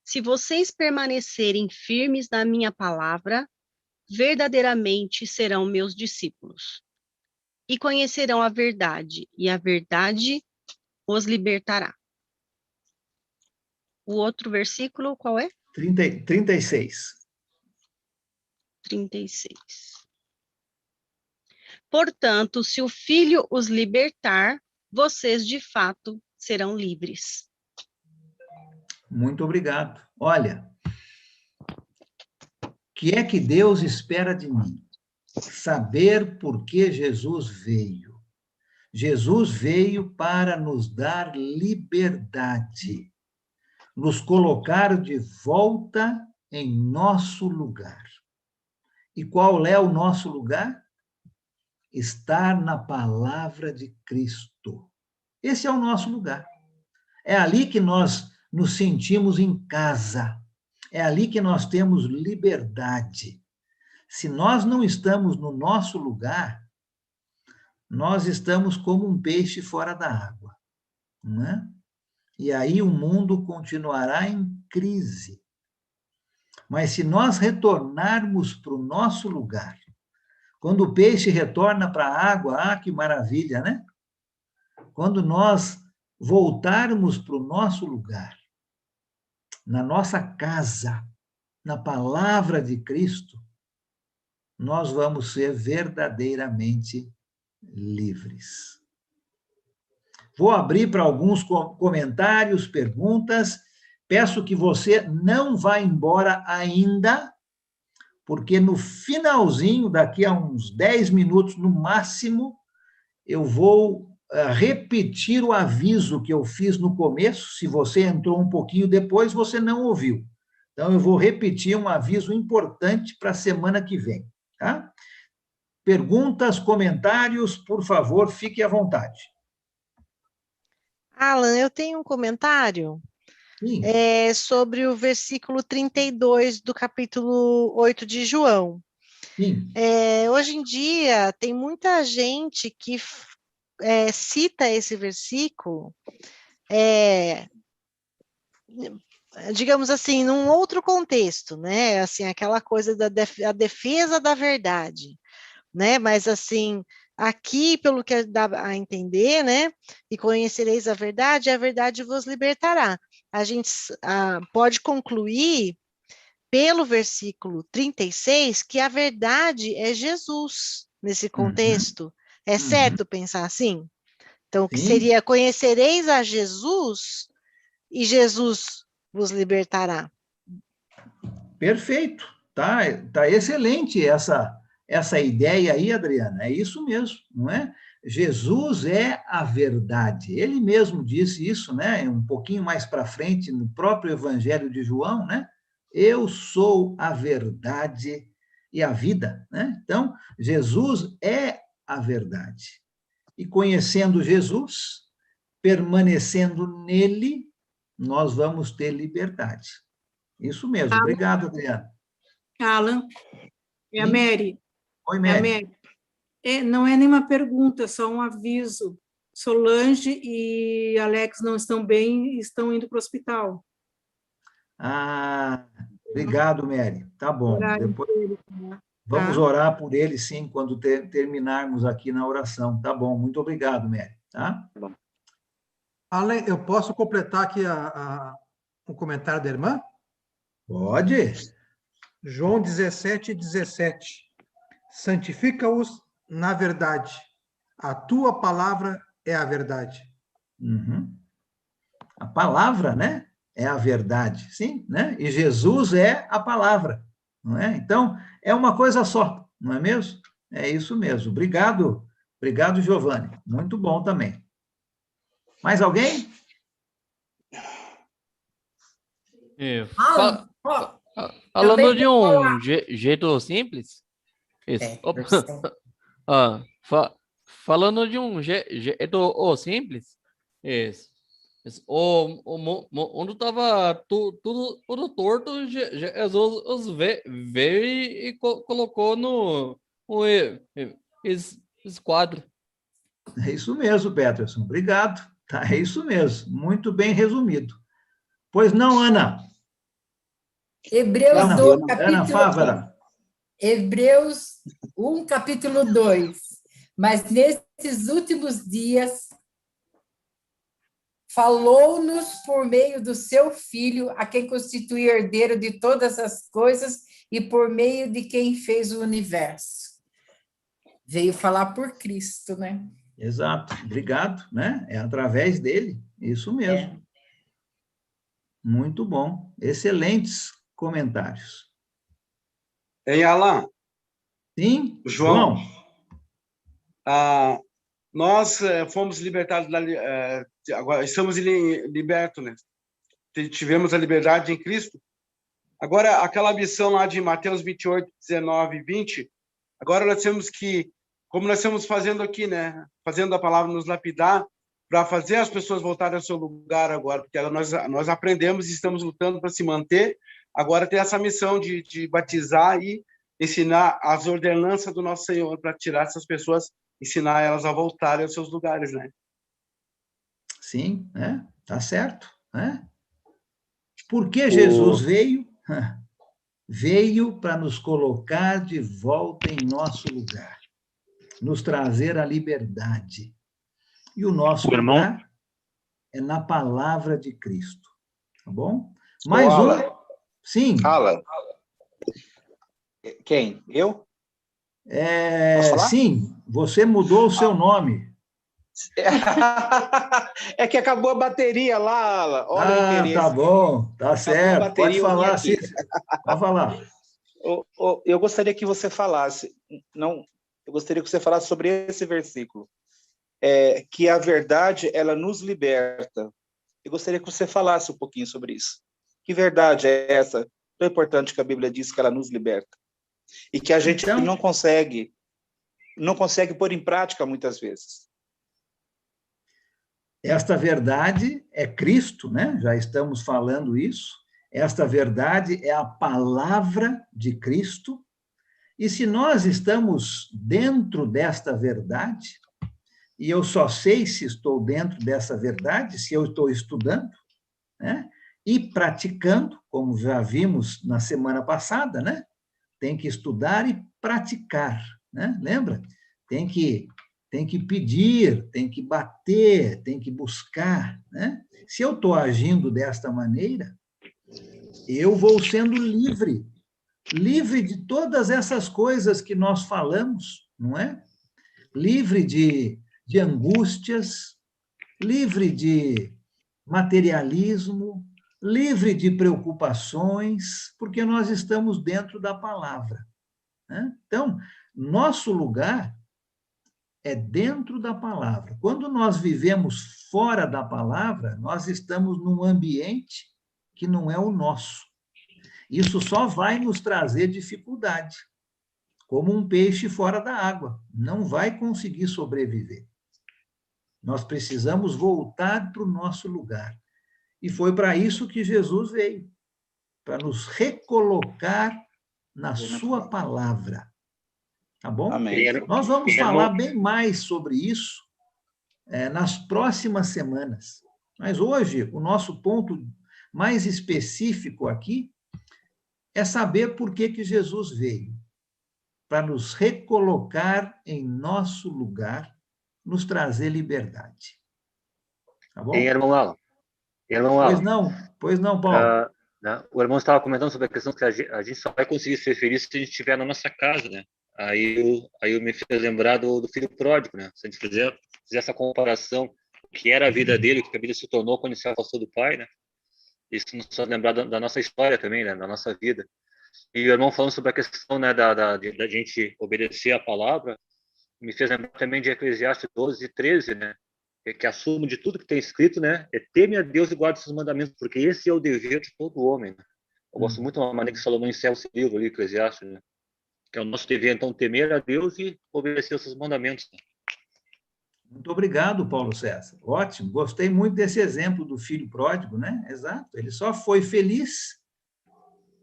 se vocês permanecerem firmes na minha palavra, verdadeiramente serão meus discípulos. E conhecerão a verdade, e a verdade os libertará. O outro versículo, qual é? 36. 36. Portanto, se o Filho os libertar, vocês de fato serão livres. Muito obrigado. Olha, o que é que Deus espera de mim? Saber por que Jesus veio. Jesus veio para nos dar liberdade, nos colocar de volta em nosso lugar. E qual é o nosso lugar? Estar na palavra de Cristo. Esse é o nosso lugar. É ali que nós nos sentimos em casa. É ali que nós temos liberdade. Se nós não estamos no nosso lugar, nós estamos como um peixe fora da água, não é? E aí o mundo continuará em crise. Mas se nós retornarmos para o nosso lugar, quando o peixe retorna para a água, que maravilha, né? Quando nós voltarmos para o nosso lugar, na nossa casa, na palavra de Cristo, nós vamos ser verdadeiramente livres. Vou abrir para alguns comentários, perguntas. Peço que você não vá embora ainda, porque no finalzinho, daqui a uns 10 minutos no máximo, eu vou repetir o aviso que eu fiz no começo. Se você entrou um pouquinho depois, você não ouviu. Então, eu vou repetir um aviso importante para a semana que vem. Tá? Perguntas, comentários, por favor, fique à vontade. Alan, eu tenho um comentário sobre o versículo 32 do capítulo 8 de João. Sim. Hoje em dia, tem muita gente que cita esse versículo digamos assim, num outro contexto, né? Assim, aquela coisa a defesa da verdade, né? Mas assim, aqui, pelo que dá a entender, né? E conhecereis a verdade vos libertará. A gente pode concluir pelo versículo 36 que a verdade é Jesus nesse contexto. É certo pensar assim? Então, o que seria conhecereis a Jesus e Jesus vos libertará. Perfeito. Tá excelente essa ideia aí, Adriana. É isso mesmo, não é? Jesus é a verdade. Ele mesmo disse isso, né? Um pouquinho mais para frente, no próprio Evangelho de João, né? Eu sou a verdade e a vida, né? Então, Jesus é a verdade. E conhecendo Jesus, permanecendo nele, nós vamos ter liberdade. Isso mesmo. Alan. Obrigado, Adriana. Alan, é a Mary. Oi, Mary. É a Mary. Não é nenhuma pergunta, só um aviso. Solange e Alex não estão bem e estão indo para o hospital. Ah, obrigado, Mary. Tá bom. Depois vamos orar por eles, sim, quando terminarmos aqui na oração. Tá bom. Muito obrigado, Mary. Tá? Alan, eu posso completar aqui o comentário da irmã? Pode. João 17:17. Santifica-os na verdade. A tua palavra é a verdade. A palavra, né? É a verdade, sim, né? E Jesus é a palavra, não é? Então, é uma coisa só, não é mesmo? É isso mesmo. Obrigado, Giovanni. Muito bom também. Mais alguém? Falando de um jeito simples. Isso. Falando de um jeito simples. Isso. O mundo estava tudo torto. Jesus veio e colocou no esquadro. É isso mesmo, Peterson. Obrigado. Tá, é isso mesmo. Muito bem resumido. Pois não, Ana? Hebreus 2, Ana Fávara. Hebreus 1, capítulo 2. Mas nesses últimos dias, falou-nos por meio do seu Filho, a quem constitui herdeiro de todas as coisas e por meio de quem fez o universo. Veio falar por Cristo, né? Exato. Obrigado, né? É através dele. Isso mesmo. Muito bom. Excelentes comentários. Hein, Alan? Sim, João. Nós fomos libertados, agora estamos libertos, né? Tivemos a liberdade em Cristo. Agora, aquela missão lá de Mateus 28, 19 e 20, agora nós temos que, como nós estamos fazendo aqui, né? Fazendo a palavra nos lapidar, para fazer as pessoas voltarem ao seu lugar agora, porque nós aprendemos e estamos lutando para se manter. Agora tem essa missão de batizar e ensinar as ordenanças do nosso Senhor para tirar essas pessoas, ensinar elas a voltarem aos seus lugares, né? Sim, né? Tá certo, né? Por que Jesus veio? Veio para nos colocar de volta em nosso lugar, nos trazer a liberdade. E o nosso lugar é na palavra de Cristo, tá bom? Mais um? Sim. Alan. Quem? Eu? Sim, você mudou o seu nome. É que acabou a bateria lá, Alan. Olha o interesse. Tá bom, tá certo. Pode falar, Cícero. Pode falar. Eu gostaria que você falasse, eu gostaria que você falasse sobre esse versículo, que a verdade, ela nos liberta. Eu gostaria que você falasse um pouquinho sobre isso. Que verdade é essa, tão importante que a Bíblia diz que ela nos liberta? E que a gente não consegue pôr em prática muitas vezes. Esta verdade é Cristo, né? Já estamos falando isso. Esta verdade é a palavra de Cristo. E se nós estamos dentro desta verdade, e eu só sei se estou dentro dessa verdade, se eu estou estudando, né? e praticando, como já vimos na semana passada, né? Tem que estudar e praticar, né? Lembra? Tem que pedir, tem que bater, tem que buscar, né? Se eu estou agindo desta maneira, eu vou sendo livre de todas essas coisas que nós falamos, não é? Livre de angústias, livre de materialismo, livre de preocupações, porque nós estamos dentro da palavra, né? Então, nosso lugar é dentro da palavra. Quando nós vivemos fora da palavra, nós estamos num ambiente que não é o nosso. Isso só vai nos trazer dificuldade, como um peixe fora da água, não vai conseguir sobreviver. Nós precisamos voltar para o nosso lugar. E foi para isso que Jesus veio, para nos recolocar na sua palavra. Tá bom? Amém. Nós vamos falar bem mais sobre isso nas próximas semanas. Mas hoje, o nosso ponto mais específico aqui é saber por que Jesus veio. Para nos recolocar em nosso lugar, nos trazer liberdade. Tá bom? Irmão Alan. Pois não, Paulo. O irmão estava comentando sobre a questão que a gente só vai conseguir ser feliz se a gente estiver na nossa casa, né? Aí eu me fiz lembrar do filho pródigo, né? Se a gente fizer essa comparação, o que era a vida dele, o que a vida se tornou quando ele se afastou do pai, né? Isso nos faz lembrar da nossa história também, né? Da nossa vida. E o irmão falando sobre a questão, né, da gente obedecer a palavra, me fez lembrar também de Eclesiastes 12:13, né? Que assumo de tudo que tem escrito, né? É teme a Deus e guarde seus mandamentos, porque esse é o dever de todo homem, né? Eu gosto muito da maneira que Salomão encerra esse livro ali, Eclesiastes, né? Que é o nosso dever, então, temer a Deus e obedecer os seus mandamentos. Né? Muito obrigado, Paulo César. Ótimo, gostei muito desse exemplo do filho pródigo, né? Exato, ele só foi feliz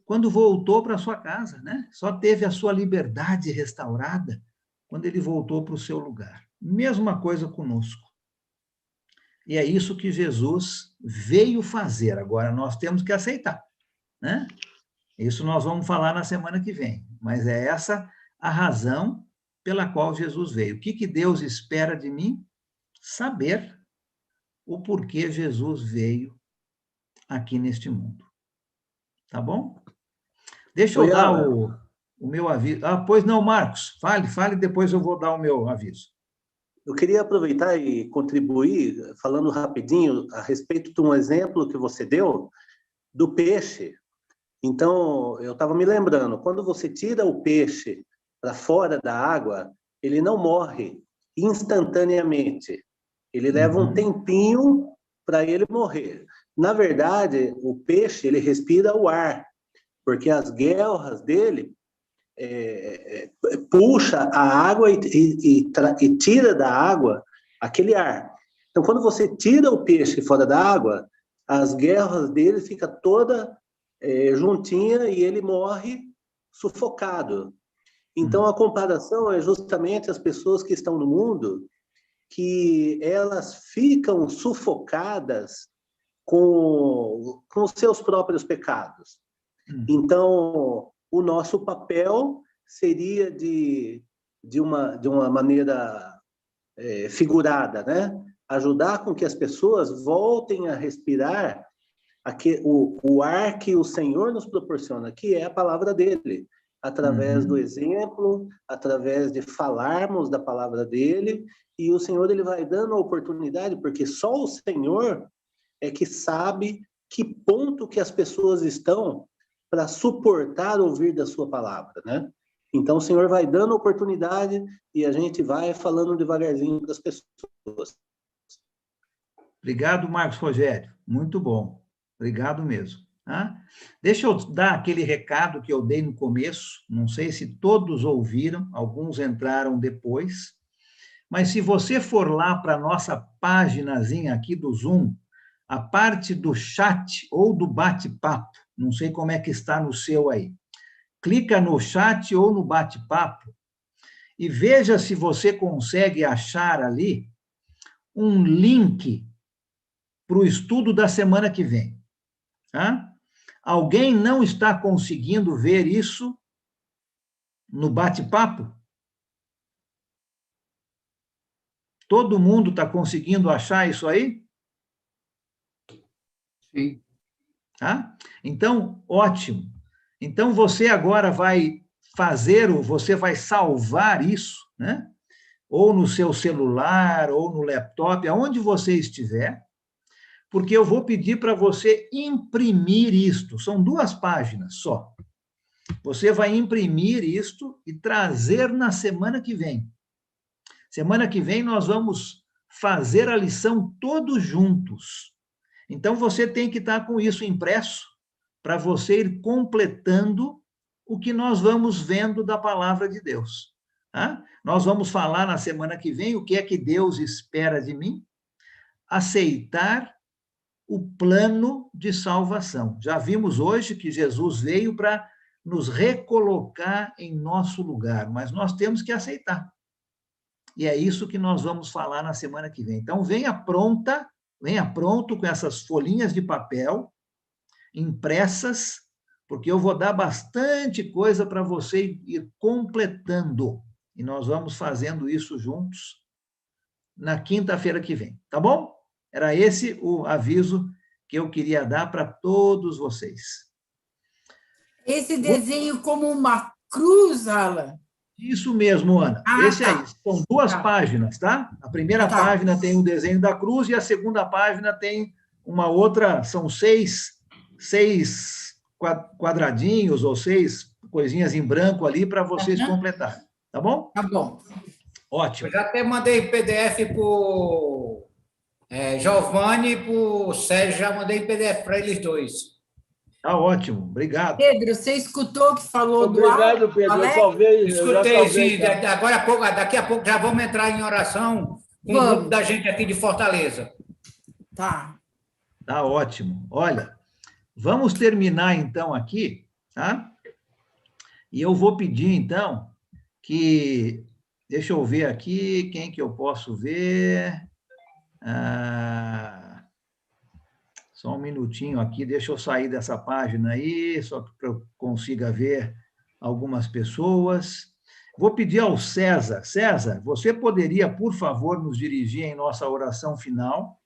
quando voltou para sua casa, né? Só teve a sua liberdade restaurada quando ele voltou para o seu lugar. Mesma coisa conosco. E é isso que Jesus veio fazer. Agora, nós temos que aceitar, né? Isso nós vamos falar na semana que vem. Mas é essa a razão pela qual Jesus veio. O que Deus espera de mim? Saber o porquê Jesus veio aqui neste mundo. Tá bom? Deixa eu dar o meu aviso. Pois não, Marcos. Fale, depois eu vou dar o meu aviso. Eu queria aproveitar e contribuir, falando rapidinho, a respeito de um exemplo que você deu do peixe. Então, eu estava me lembrando, quando você tira o peixe para fora da água, ele não morre instantaneamente. Ele leva um tempinho para ele morrer. Na verdade, o peixe, ele respira o ar, porque as guelras dele puxa a água e tira da água aquele ar. Então, quando você tira o peixe fora da água, as guelras dele ficam toda juntinha e ele morre sufocado. Então, a comparação é justamente as pessoas que estão no mundo, que elas ficam sufocadas com os seus próprios pecados. Então, o nosso papel seria de uma maneira figurada, né? Ajudar com que as pessoas voltem a respirar o ar que o Senhor nos proporciona, que é a palavra dele, através do exemplo, através de falarmos da palavra dele, e o Senhor ele vai dando a oportunidade, porque só o Senhor é que sabe que ponto que as pessoas estão para suportar ouvir da sua palavra, né? Então, o Senhor vai dando oportunidade e a gente vai falando devagarzinho para as pessoas. Obrigado, Marcos Rogério. Muito bom. Obrigado mesmo. Tá? Deixa eu dar aquele recado que eu dei no começo. Não sei se todos ouviram, alguns entraram depois. Mas se você for lá para a nossa paginazinha aqui do Zoom, a parte do chat ou do bate-papo, não sei como é que está no seu aí. Clica no chat ou no bate-papo e veja se você consegue achar ali um link para o estudo da semana que vem. Tá? Alguém não está conseguindo ver isso no bate-papo? Todo mundo está conseguindo achar isso aí? Sim. Tá? Então, ótimo. Então, você agora vai você vai salvar isso, né? Ou no seu celular, ou no laptop, aonde você estiver, porque eu vou pedir para você imprimir isto. São 2 páginas só. Você vai imprimir isto e trazer na semana que vem. Semana que vem nós vamos fazer a lição todos juntos. Então, você tem que estar com isso impresso para você ir completando o que nós vamos vendo da palavra de Deus. Tá? Nós vamos falar na semana que vem o que é que Deus espera de mim. Aceitar o plano de salvação. Já vimos hoje que Jesus veio para nos recolocar em nosso lugar, mas nós temos que aceitar. E é isso que nós vamos falar na semana que vem. Então, venha pronto com essas folhinhas de papel impressas, porque eu vou dar bastante coisa para você ir completando. E nós vamos fazendo isso juntos na quinta-feira que vem, tá bom? Era esse o aviso que eu queria dar para todos vocês. Esse desenho como uma cruz, Alan? Isso mesmo, Ana. Esse aí. São 2 páginas, tá? A primeira página tem o desenho da cruz e a segunda página tem uma outra, são 6 quadradinhos ou 6 coisinhas em branco ali para vocês completarem. Tá bom? Tá bom. Ótimo. Eu já até mandei PDF para o Giovanni e para o Sérgio, já mandei PDF para eles 2. Tá ótimo, obrigado. Pedro, você escutou o que falou Obrigado, do Pedro. Alex? Eu salvei. Escutei, sim. Daqui a pouco já vamos entrar em oração com o grupo da gente aqui de Fortaleza. Tá. Tá ótimo. Olha, vamos terminar então aqui, tá? E eu vou pedir então que, deixa eu ver aqui, quem que eu posso ver? Só um minutinho aqui, deixa eu sair dessa página aí, só para eu consiga ver algumas pessoas. Vou pedir ao César. César, você poderia, por favor, nos dirigir em nossa oração final?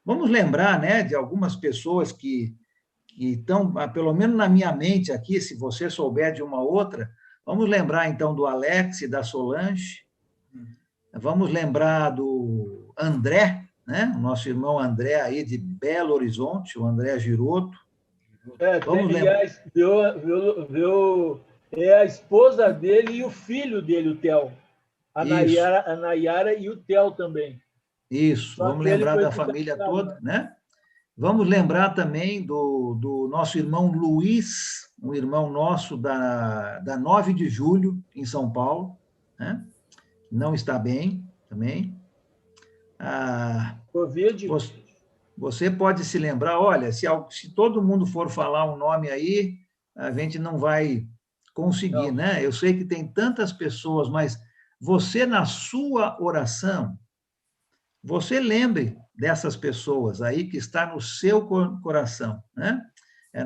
Vamos lembrar, né, de algumas pessoas que estão, pelo menos na minha mente aqui, se você souber de uma outra, vamos lembrar, então, do Alex e da Solange. Vamos lembrar do André, né? O nosso irmão André aí de Belo Horizonte, o André Giroto. Vamos lembrar. É a esposa dele e o filho dele, o Theo. A Nayara e o Theo também. Isso, vamos lembrar da família toda, né? Vamos lembrar também do nosso irmão Luiz, um irmão nosso da 9 de julho, em São Paulo, né? Não está bem também. Covid. Você pode se lembrar, olha, se todo mundo for falar um nome aí, a gente não vai conseguir, né? Eu sei que tem tantas pessoas, mas você, na sua oração, você lembre dessas pessoas aí que está no seu coração, né?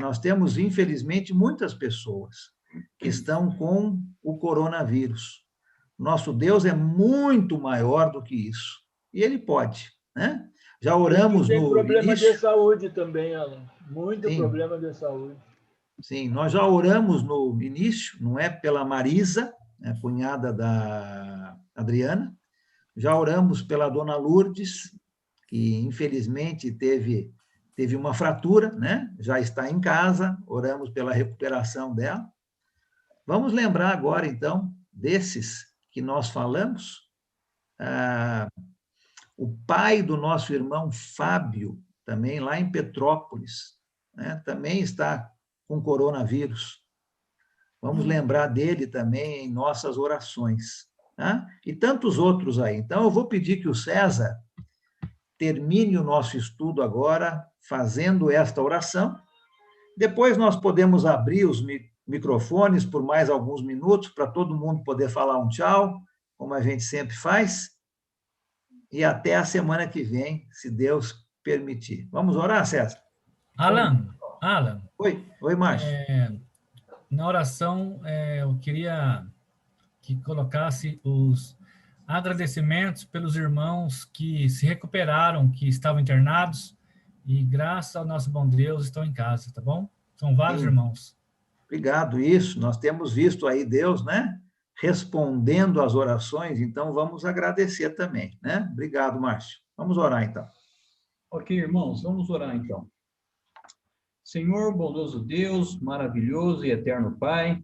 Nós temos, infelizmente, muitas pessoas que estão com o coronavírus. Nosso Deus é muito maior do que isso. E Ele pode, né? Já oramos no início. Tem problema de saúde também, Alan. Muito problema de saúde. Sim, nós já oramos no início, não é? Pela Marisa, né, cunhada da Adriana. Já oramos pela dona Lourdes, que infelizmente teve uma fratura, né? Já está em casa, oramos pela recuperação dela. Vamos lembrar agora, então, desses que nós falamos. O pai do nosso irmão Fábio, também lá em Petrópolis, né? Também está com coronavírus. Vamos lembrar dele também em nossas orações. Tá? E tantos outros aí. Então, eu vou pedir que o César termine o nosso estudo agora, fazendo esta oração. Depois nós podemos abrir os microfones por mais alguns minutos, para todo mundo poder falar um tchau, como a gente sempre faz. E até a semana que vem, se Deus permitir. Vamos orar, César? Alan, Alan. Oi, Márcio. Na oração, eu queria que colocasse os agradecimentos pelos irmãos que se recuperaram, que estavam internados, e graças ao nosso bom Deus estão em casa, tá bom? São vários irmãos. Obrigado, isso. Nós temos visto aí Deus, né? Respondendo às orações, então vamos agradecer também, né? Obrigado, Márcio. Vamos orar, então. Ok, irmãos, vamos orar, então. Senhor, bondoso Deus, maravilhoso e eterno Pai,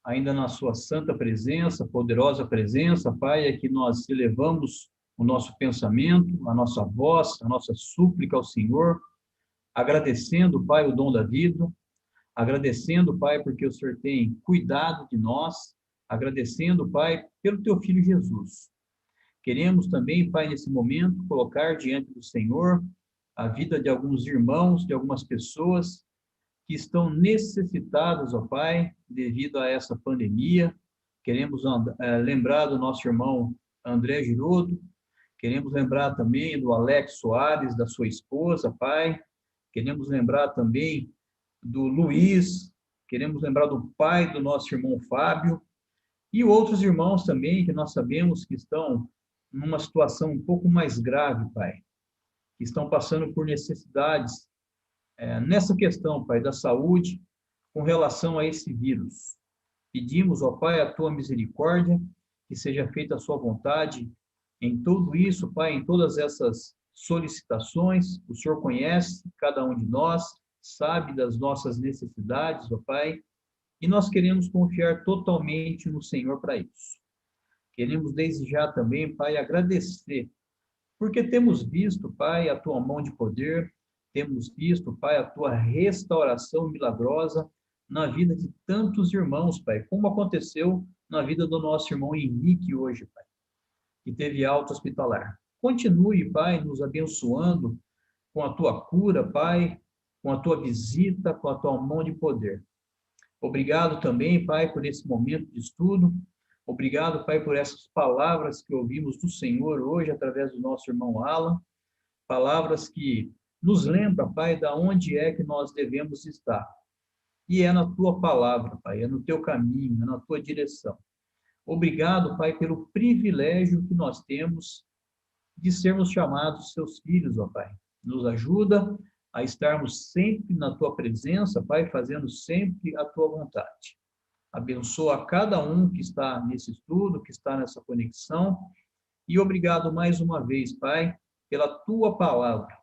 ainda na sua santa presença, poderosa presença, Pai, é que nós elevamos o nosso pensamento, a nossa voz, a nossa súplica ao Senhor, agradecendo, Pai, o dom da vida, agradecendo, Pai, porque o Senhor tem cuidado de nós, agradecendo, Pai, pelo Teu Filho Jesus. Queremos também, Pai, nesse momento, colocar diante do Senhor a vida de alguns irmãos, de algumas pessoas que estão necessitadas, ó Pai, devido a essa pandemia. Queremos lembrar do nosso irmão André Girodo, queremos lembrar também do Alex Soares, da sua esposa, Pai. Queremos lembrar também do Luiz, queremos lembrar do pai do nosso irmão Fábio, e outros irmãos também que nós sabemos que estão numa situação um pouco mais grave, Pai, que estão passando por necessidades nessa questão, Pai, da saúde, com relação a esse vírus. Pedimos, ó Pai, a Tua misericórdia, que seja feita a Sua vontade em tudo isso, Pai, em todas essas solicitações. O Senhor conhece cada um de nós, sabe das nossas necessidades, ó Pai, e nós queremos confiar totalmente no Senhor para isso. Queremos desde já também, Pai, agradecer, porque temos visto, Pai, a Tua mão de poder, temos visto, Pai, a Tua restauração milagrosa na vida de tantos irmãos, Pai, como aconteceu na vida do nosso irmão Henrique hoje, Pai, que teve alta hospitalar. Continue, Pai, nos abençoando com a Tua cura, Pai, com a Tua visita, com a Tua mão de poder. Obrigado também, Pai, por esse momento de estudo. Obrigado, Pai, por essas palavras que ouvimos do Senhor hoje, através do nosso irmão Alan. Palavras que nos lembram, Pai, da onde é que nós devemos estar. E é na Tua palavra, Pai, é no Teu caminho, é na Tua direção. Obrigado, Pai, pelo privilégio que nós temos de sermos chamados Seus filhos, ó Pai. Nos ajuda a estarmos sempre na Tua presença, Pai, fazendo sempre a Tua vontade. Abençoa cada um que está nesse estudo, que está nessa conexão, e obrigado mais uma vez, Pai, pela Tua palavra,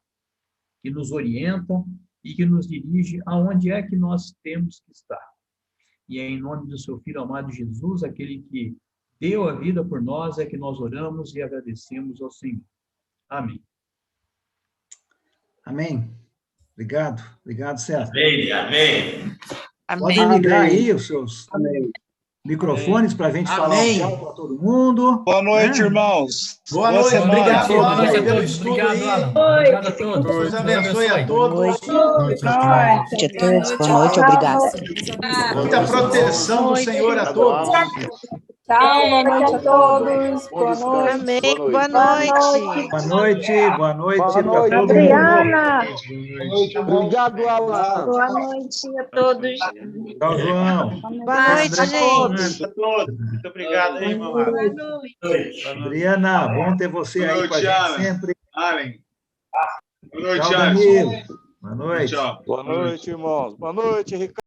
que nos orienta e que nos dirige aonde é que nós temos que estar. E é em nome do Seu Filho amado Jesus, aquele que deu a vida por nós, é que nós oramos e agradecemos ao Senhor. Amém. Amém. Obrigado. Obrigado, César. Amém. Amém. Podem ligar aí os seus microfones para a gente falar um tchau para todo mundo. Boa noite, irmãos. Boa noite. Obrigado. Boa noite a todos. Obrigado, Alan. Obrigado a todos. Deus abençoe a todos. Boa noite a todos. Boa noite, obrigada. Muita proteção do Senhor a todos. Tchau, boa noite a todos. Boa noite. Amém. Boa noite. Boa noite. Boa noite. Boa noite, Adriana. Obrigado, Alan. Boa noite a todos. Tchau, João. Boa noite, gente. A todos. Muito obrigado aí, irmão. Boa noite. Adriana, bom ter você Boa aí noite, com a gente Alan. sempre. Allen. Boa noite, Tchau, Alisson. Danilo. Boa noite. Tchau. Boa noite, irmãos. Boa noite, Ricardo.